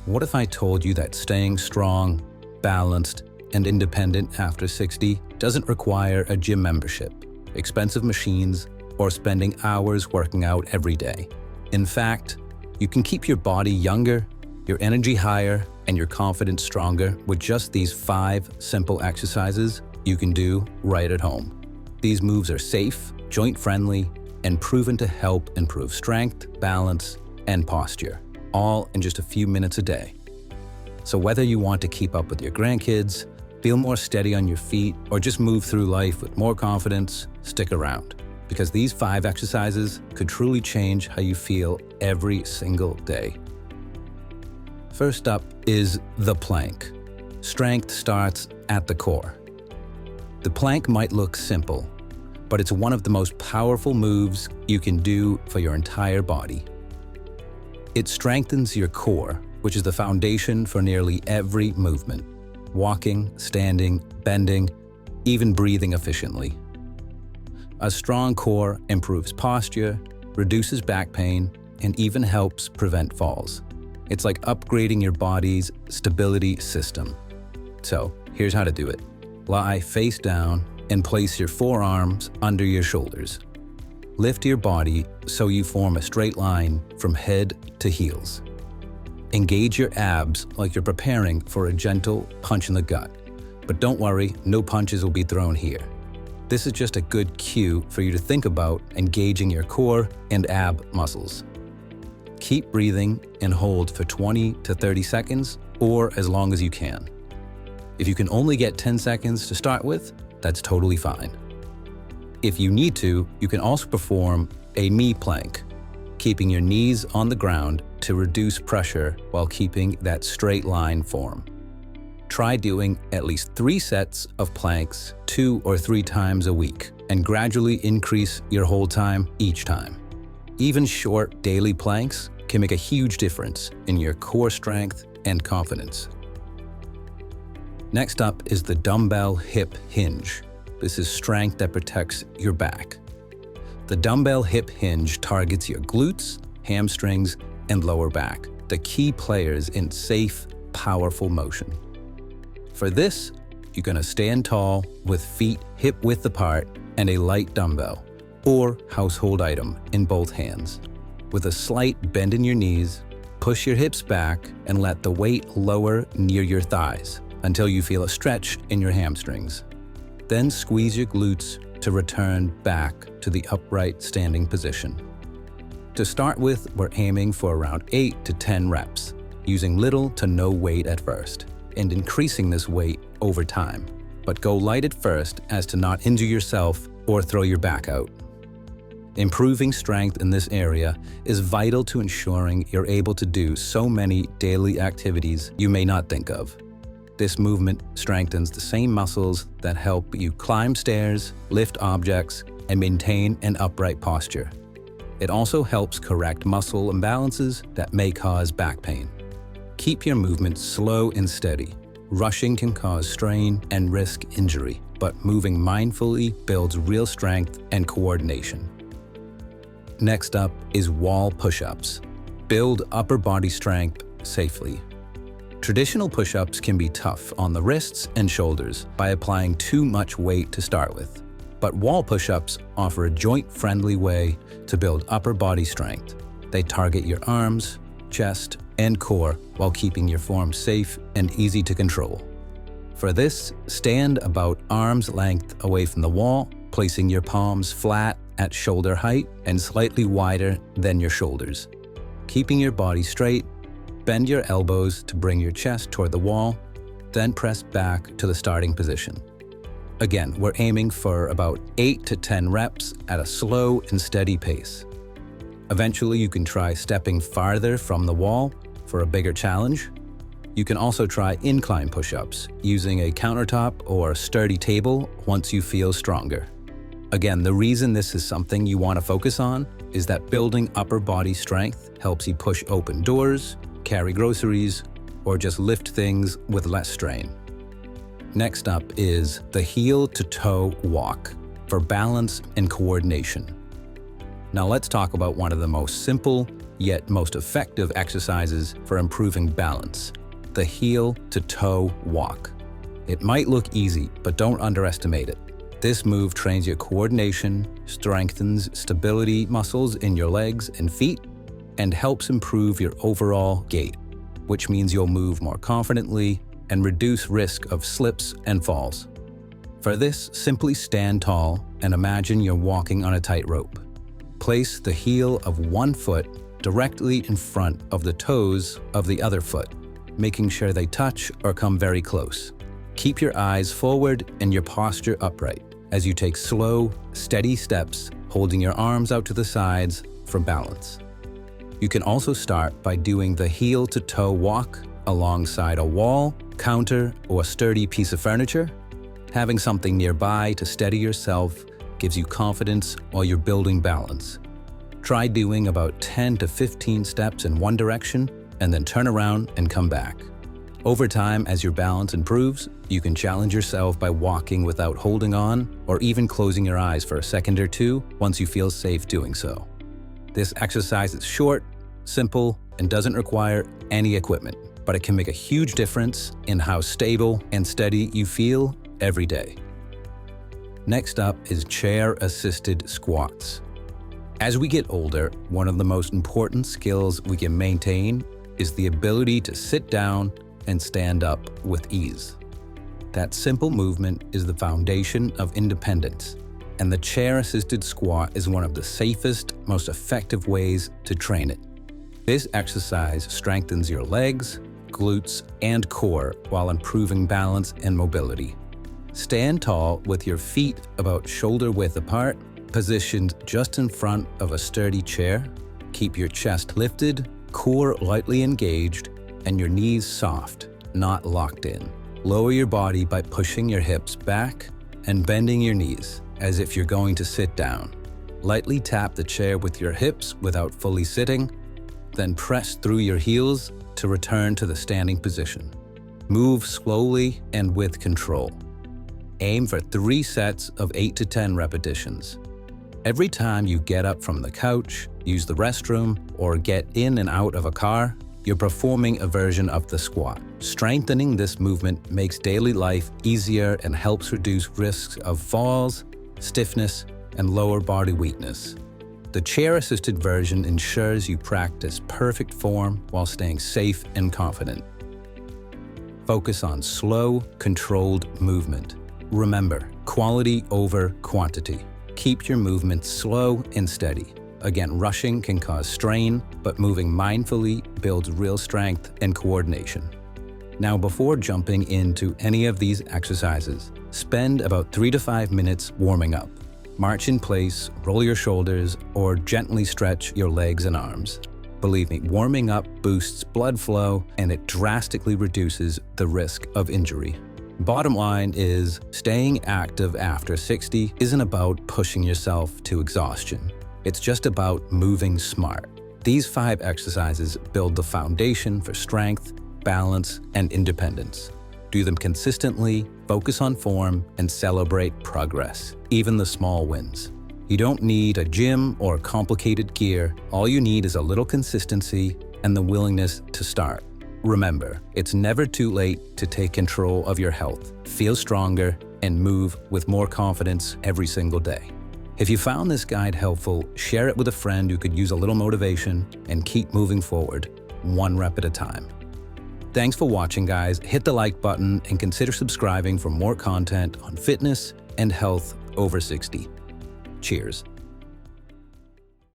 What if I told you that staying strong, balanced, and independent after 60 doesn't require a gym membership, expensive machines, or spending hours working out every day? In fact, you can keep your body younger, your energy higher, and your confidence stronger with just these 5 simple exercises you can do right at home. These moves are safe, joint-friendly, and proven to help improve strength, balance, and posture, all in just a few minutes a day. So whether you want to keep up with your grandkids, feel more steady on your feet, or just move through life with more confidence, stick around, because these 5 exercises could truly change how you feel every single day. First up is the plank. Strength starts at the core. The plank might look simple, but it's one of the most powerful moves you can do for your entire body. It strengthens your core, which is the foundation for nearly every movement: walking, standing, bending, even breathing efficiently. A strong core improves posture, reduces back pain, and even helps prevent falls. It's like upgrading your body's stability system. So, here's how to do it. Lie face down and place your forearms under your shoulders. Lift your body so you form a straight line from head to heels. Engage your abs like you're preparing for a gentle punch in the gut. But don't worry, no punches will be thrown here. This is just a good cue for you to think about engaging your core and ab muscles. Keep breathing and hold for 20 to 30 seconds or as long as you can. If you can only get 10 seconds to start with, that's totally fine. If you need to, you can also perform a knee plank, keeping your knees on the ground to reduce pressure while keeping that straight line form. Try doing at least 3 sets of planks 2 or 3 times a week and gradually increase your hold time each time. Even short daily planks can make a huge difference in your core strength and confidence. Next up is the dumbbell hip hinge. This is strength that protects your back. The dumbbell hip hinge targets your glutes, hamstrings, and lower back, the key players in safe, powerful motion. For this, you're going to stand tall with feet hip-width apart and a light dumbbell, or household item, in both hands. With a slight bend in your knees, push your hips back and let the weight lower near your thighs until you feel a stretch in your hamstrings. Then squeeze your glutes to return back to the upright standing position. To start with, we're aiming for around 8 to 10 reps, using little to no weight at first, and increasing this weight over time. But go light at first as to not injure yourself or throw your back out. Improving strength in this area is vital to ensuring you're able to do so many daily activities you may not think of. This movement strengthens the same muscles that help you climb stairs, lift objects, and maintain an upright posture. It also helps correct muscle imbalances that may cause back pain. Keep your movements slow and steady. Rushing can cause strain and risk injury, but moving mindfully builds real strength and coordination. Next up is wall push-ups. Build upper body strength safely. Traditional push-ups can be tough on the wrists and shoulders by applying too much weight to start with. But wall push-ups offer a joint-friendly way to build upper body strength. They target your arms, chest, and core while keeping your form safe and easy to control. For this, stand about arm's length away from the wall, placing your palms flat at shoulder height and slightly wider than your shoulders. Keeping your body straight, bend your elbows to bring your chest toward the wall, then press back to the starting position. Again, we're aiming for about 8 to 10 reps at a slow and steady pace. Eventually, you can try stepping farther from the wall for a bigger challenge. You can also try incline push-ups using a countertop or sturdy table once you feel stronger. Again, the reason this is something you want to focus on is that building upper body strength helps you push open doors, carry groceries, or just lift things with less strain. Next up is the heel-to-toe walk for balance and coordination. Now let's talk about one of the most simple yet most effective exercises for improving balance: the heel-to-toe walk. It might look easy, but don't underestimate it. This move trains your coordination, strengthens stability muscles in your legs and feet, and helps improve your overall gait, which means you'll move more confidently and reduce risk of slips and falls. For this, simply stand tall and imagine you're walking on a tightrope. Place the heel of one foot directly in front of the toes of the other foot, making sure they touch or come very close. Keep your eyes forward and your posture upright as you take slow, steady steps, holding your arms out to the sides for balance. You can also start by doing the heel-to-toe walk alongside a wall, counter, or a sturdy piece of furniture. Having something nearby to steady yourself gives you confidence while you're building balance. Try doing about 10 to 15 steps in one direction and then turn around and come back. Over time, as your balance improves, you can challenge yourself by walking without holding on or even closing your eyes for a second or two once you feel safe doing so. This exercise is short, simple, and doesn't require any equipment, but it can make a huge difference in how stable and steady you feel every day. Next up is chair-assisted squats. As we get older, one of the most important skills we can maintain is the ability to sit down and stand up with ease. That simple movement is the foundation of independence, and the chair-assisted squat is one of the safest, most effective ways to train it. This exercise strengthens your legs, glutes, and core while improving balance and mobility. Stand tall with your feet about shoulder width apart, positioned just in front of a sturdy chair. Keep your chest lifted, core lightly engaged, and your knees soft, not locked in. Lower your body by pushing your hips back and bending your knees as if you're going to sit down. Lightly tap the chair with your hips without fully sitting, then press through your heels to return to the standing position. Move slowly and with control. Aim for 3 sets of 8 to 10 repetitions. Every time you get up from the couch, use the restroom, or get in and out of a car, you're performing a version of the squat. Strengthening this movement makes daily life easier and helps reduce risks of falls, stiffness, and lower body weakness. The chair-assisted version ensures you practice perfect form while staying safe and confident. Focus on slow, controlled movement. Remember, quality over quantity. Keep your movements slow and steady. Again, rushing can cause strain, but moving mindfully builds real strength and coordination. Now, before jumping into any of these exercises, spend about 3 to 5 minutes warming up. March in place, roll your shoulders, or gently stretch your legs and arms. Believe me, warming up boosts blood flow and it drastically reduces the risk of injury. Bottom line is, staying active after 60 isn't about pushing yourself to exhaustion. It's just about moving smart. These 5 exercises build the foundation for strength, balance, and independence. Do them consistently, focus on form, and celebrate progress, even the small wins. You don't need a gym or complicated gear. All you need is a little consistency and the willingness to start. Remember, it's never too late to take control of your health, feel stronger, and move with more confidence every single day. If you found this guide helpful, share it with a friend who could use a little motivation, and keep moving forward, 1 rep at a time. Thanks for watching, guys. Hit the like button and consider subscribing for more content on fitness and health over 60. Cheers.